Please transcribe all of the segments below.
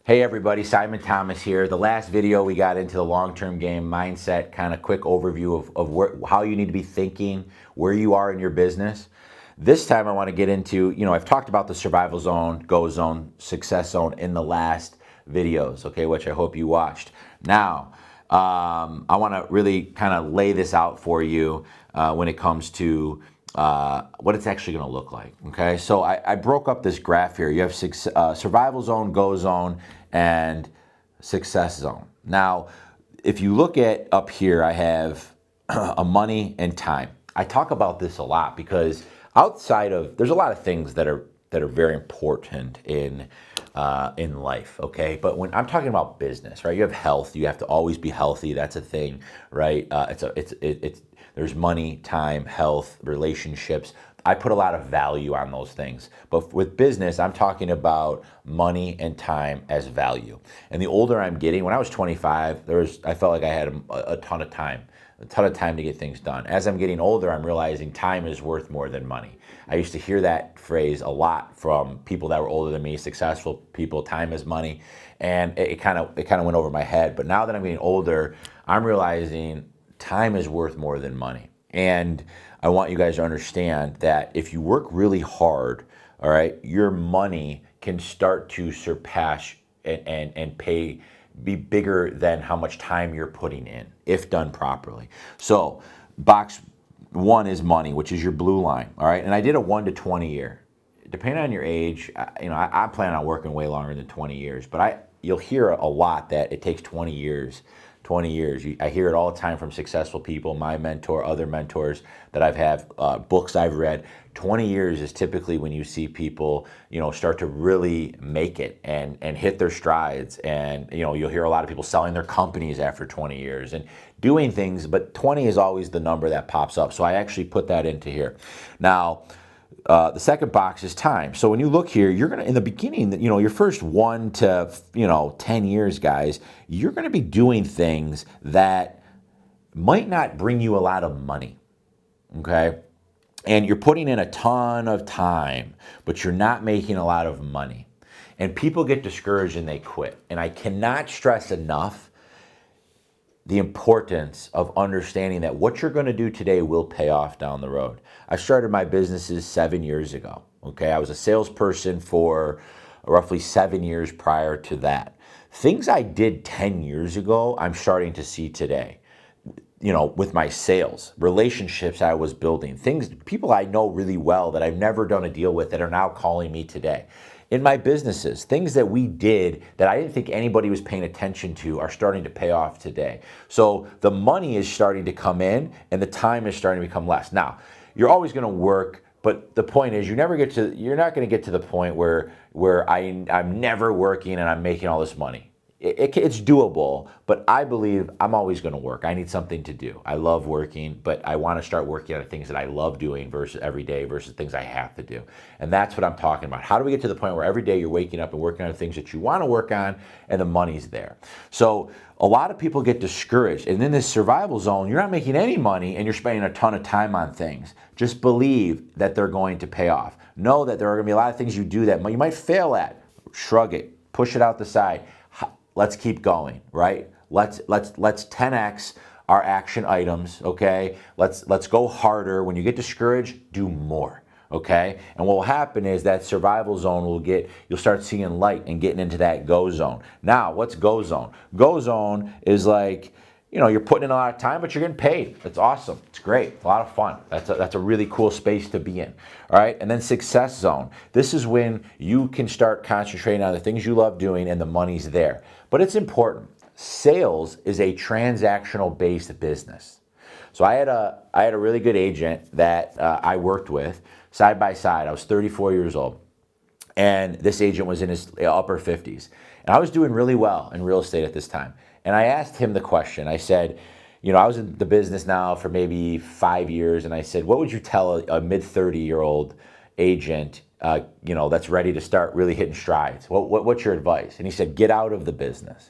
Hey everybody, Simon Thomas here. The last video we got into the long-term game mindset, kind of quick overview of how you need to be thinking, where you are in your business. This time I want to get into, I've talked about the survival zone, go zone, success zone in the last videos, okay, which I hope you watched. Now, I want to really kind of lay this out for you when it comes to what it's actually going to look like. Okay, so I broke up this graph here. You have survival zone, go zone, and success zone. Now, if you look at up here, I have a money and time. I talk about this a lot because there's a lot of things that are very important in life, okay? But when I'm talking about business, right? You have health. You have to always be healthy. That's a thing, right? There's money, time, health, relationships. I put a lot of value on those things. But with business, I'm talking about money and time as value. And the older I'm getting, when I was 25, I felt like I had a ton of time to get things done. As I'm getting older, I'm realizing time is worth more than money. I used to hear that phrase a lot from people that were older than me, successful people, time is money. And it kind of went over my head. But now that I'm getting older, I'm realizing time is worth more than money. And I want you guys to understand that if you work really hard, all right, your money can start to surpass and be bigger than how much time you're putting in, if done properly. So box one is money, which is your blue line, all right? And I did a 1 to 20 year. Depending on your age, I plan on working way longer than 20 years, but you'll hear a lot that it takes 20 years. 20 years. I hear it all the time from successful people, my mentor, other mentors that I've had, books I've read. 20 years is typically when you see people, start to really make it and hit their strides. And, you'll hear a lot of people selling their companies after 20 years and doing things, but 20 is always the number that pops up. So I actually put that into here. Now, the second box is time. So when you look here, you're going to, in the beginning, your first 1 to, 10 years, guys, you're going to be doing things that might not bring you a lot of money, okay? And you're putting in a ton of time, but you're not making a lot of money. And people get discouraged and they quit. And I cannot stress enough the importance of understanding that what you're going to do today will pay off down the road. I started my businesses 7 years ago. Okay, I was a salesperson for roughly 7 years prior to that. Things I did 10 years ago, I'm starting to see today. With my sales, relationships I was building, people I know really well that I've never done a deal with that are now calling me today. In my businesses, things that we did that I didn't think anybody was paying attention to are starting to pay off today. So the money is starting to come in and the time is starting to become less. Now, you're always going to work, but the point is you're not going to get to the point where I'm never working and I'm making all this money. It's doable, but I believe I'm always going to work. I need something to do. I love working, but I want to start working on things that I love doing versus every day versus things I have to do. And that's what I'm talking about. How do we get to the point where every day you're waking up and working on things that you want to work on and the money's there? So a lot of people get discouraged. And in this survival zone, you're not making any money and you're spending a ton of time on things. Just believe that they're going to pay off. Know that there are going to be a lot of things you do that you might fail at. Shrug it. Push it out the side. Let's keep going, right? Let's 10x our action items, okay? Let's go harder. When you get discouraged, do more, okay? And what will happen is that survival zone you'll start seeing light and getting into that go zone. Now, what's go zone? Go zone is like, you're putting in a lot of time, but you're getting paid. It's awesome. It's great. It's a lot of fun. That's a really cool space to be in. All right. And then success zone. This is when you can start concentrating on the things you love doing and the money's there. But it's important. Sales is a transactional based business. So I had a really good agent that I worked with side by side. I was 34 years old. And this agent was in his upper 50s. And I was doing really well in real estate at this time. And I asked him the question. I said, I was in the business now for maybe 5 years. And I said, what would you tell a mid-30-year-old agent, that's ready to start really hitting strides? What's your advice? And he said, get out of the business.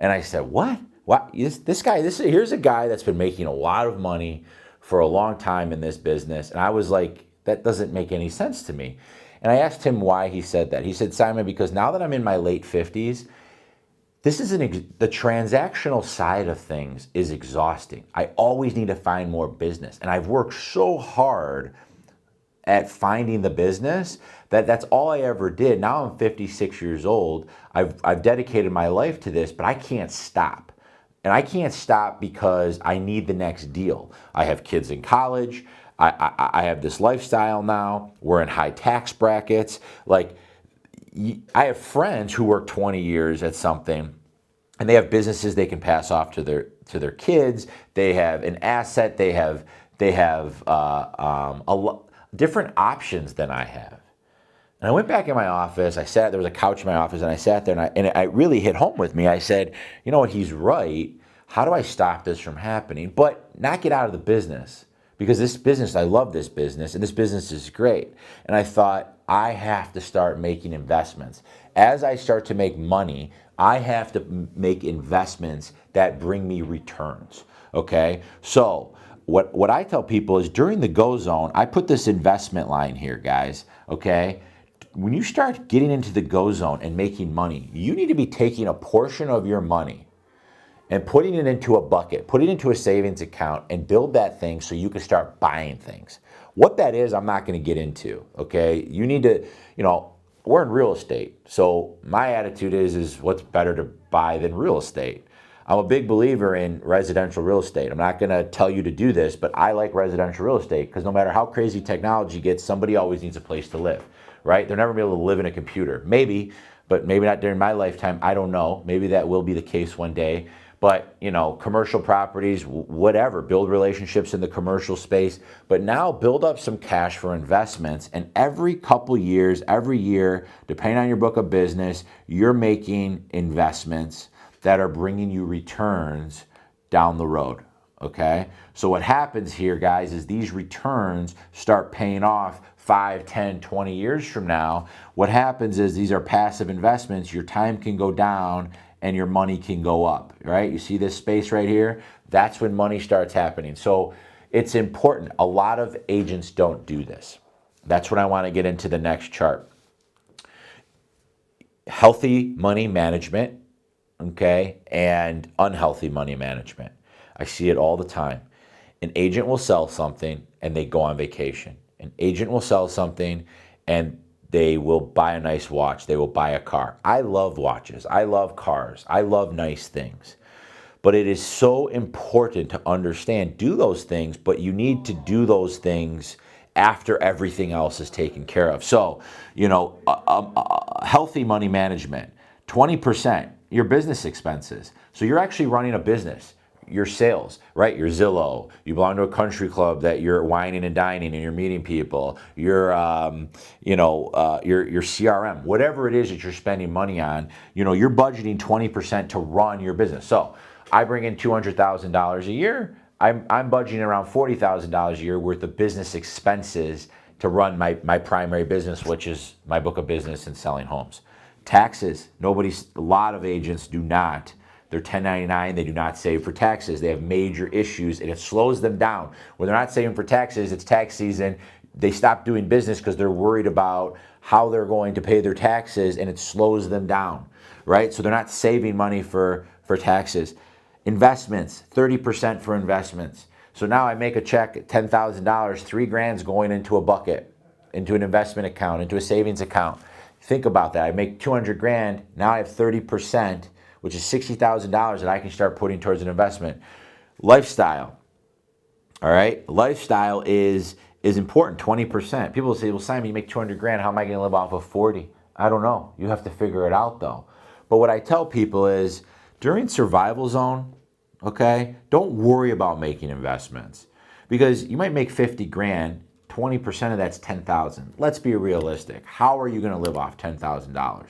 And I said, what? What? Here's a guy that's been making a lot of money for a long time in this business. And I was like, that doesn't make any sense to me. And I asked him why he said that. He said, Simon, because now that I'm in my late 50s, the transactional side of things is exhausting. I always need to find more business. And I've worked so hard at finding the business that's all I ever did. Now I'm 56 years old. I've dedicated my life to this, but I can't stop. And I can't stop because I need the next deal. I have kids in college. I have this lifestyle now. We're in high tax brackets. Like, I have friends who work 20 years at something and they have businesses they can pass off to their kids. They have an asset. They have different options than I have. And I went back in my office. There was a couch in my office, and I sat there, and it really hit home with me. I said, you know what, he's right. How do I stop this from happening? But not get out of the business, because this business, I love this business, and this business is great. And I thought, I have to start making investments. As I start to make money, I have to make investments that bring me returns, okay? So what I tell people is during the go zone, I put this investment line here, guys, okay? When you start getting into the go zone and making money, you need to be taking a portion of your money and putting it into a bucket, put it into a savings account, and build that thing so you can start buying things. What that is, I'm not going to get into, okay? You need to, we're in real estate. So my attitude is what's better to buy than real estate? I'm a big believer in residential real estate. I'm not going to tell you to do this, but I like residential real estate because no matter how crazy technology gets, somebody always needs a place to live, right? They're never going to be able to live in a computer. Maybe, but maybe not during my lifetime. I don't know. Maybe that will be the case one day. But, commercial properties, whatever, build relationships in the commercial space. But now build up some cash for investments. And every couple years, every year, depending on your book of business, you're making investments that are bringing you returns down the road, okay? So what happens here, guys, is these returns start paying off 5, 10, 20 years from now. What happens is these are passive investments. Your time can go down and your money can go up, right? You see this space right here? That's when money starts happening. So it's important. A lot of agents don't do this. That's what I want to get into the next chart. Healthy money management, okay, and unhealthy money management. I see it all the time. An agent will sell something and they go on vacation. An agent will sell something and they will buy a nice watch. They will buy a car. I love watches. I love cars. I love nice things. But it is so important to understand, do those things, but you need to do those things after everything else is taken care of. So, healthy money management, 20%, your business expenses. So you're actually running a business. Your sales, right? Your Zillow. You belong to a country club that you're whining and dining and you're meeting people. Your CRM, whatever it is that you're spending money on. You're budgeting 20% to run your business. So I bring in $200,000 a year. I'm budgeting around $40,000 a year worth of business expenses to run my primary business, which is my book of business and selling homes. Taxes. A lot of agents do not. They're 1099, they do not save for taxes. They have major issues and it slows them down. When they're not saving for taxes, it's tax season. They stop doing business because they're worried about how they're going to pay their taxes and it slows them down, right? So they're not saving money for taxes. Investments, 30% for investments. So now I make a check at $10,000, $3,000 going into a bucket, into an investment account, into a savings account. Think about that. I make $200,000, now I have 30%, which is $60,000 that I can start putting towards an investment. Lifestyle, all right? Lifestyle is important, 20%. People will say, well, Simon, you make $200,000, how am I gonna live off of 40? I don't know, you have to figure it out though. But what I tell people is, during survival zone, okay, don't worry about making investments because you might make 50 grand, 20% of that's 10,000. Let's be realistic. How are you gonna live off $10,000?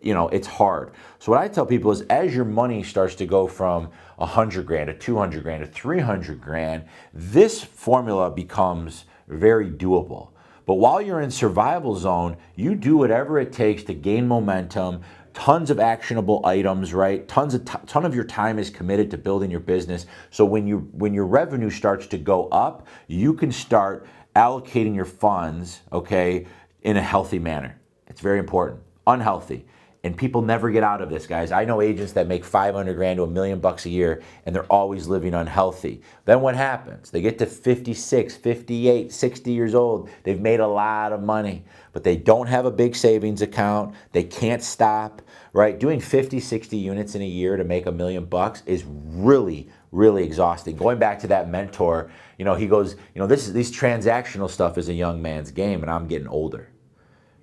It's hard. So what I tell people is as your money starts to go from 100 grand to 200 grand to 300 grand, this formula becomes very doable. But while you're in survival zone, you do whatever it takes to gain momentum, tons of actionable items, right? Ton of your time is committed to building your business. So when your revenue starts to go up, you can start allocating your funds, okay, in a healthy manner. It's very important. Unhealthy. And people never get out of this, guys. I know agents that make 500 grand to $1 million a year, and they're always living unhealthy. Then what happens? They get to 56, 58, 60 years old. They've made a lot of money, but they don't have a big savings account. They can't stop, right? Doing 50, 60 units in a year to make $1 million is really, really exhausting. Going back to that mentor, he goes, this transactional stuff is a young man's game, and I'm getting older.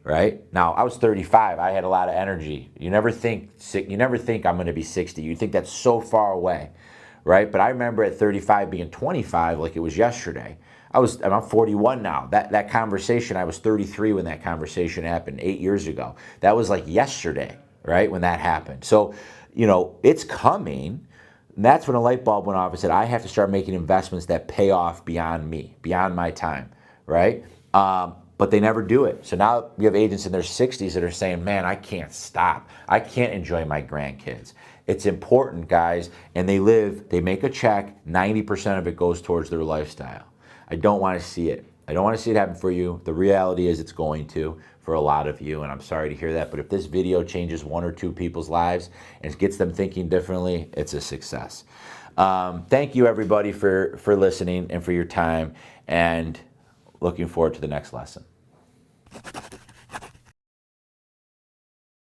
Right? Now, I was 35. I had a lot of energy. You never think I'm going to be 60. You think that's so far away, right? But I remember at 35 being 25 like it was yesterday. I'm 41 now. That conversation, I was 33 when that conversation happened 8 years ago. That was like yesterday, right? When that happened. So, it's coming. And that's when a light bulb went off and said, I have to start making investments that pay off beyond me, beyond my time, right? But they never do it. So now you have agents in their 60s that are saying, man, I can't stop. I can't enjoy my grandkids. It's important, guys. And they make a check, 90% of it goes towards their lifestyle. I don't want to see it. I don't want to see it happen for you. The reality is it's going to for a lot of you, and I'm sorry to hear that. But if this video changes 1 or 2 people's lives and gets them thinking differently, it's a success. Thank you, everybody, for listening and for your time. And looking forward to the next lesson.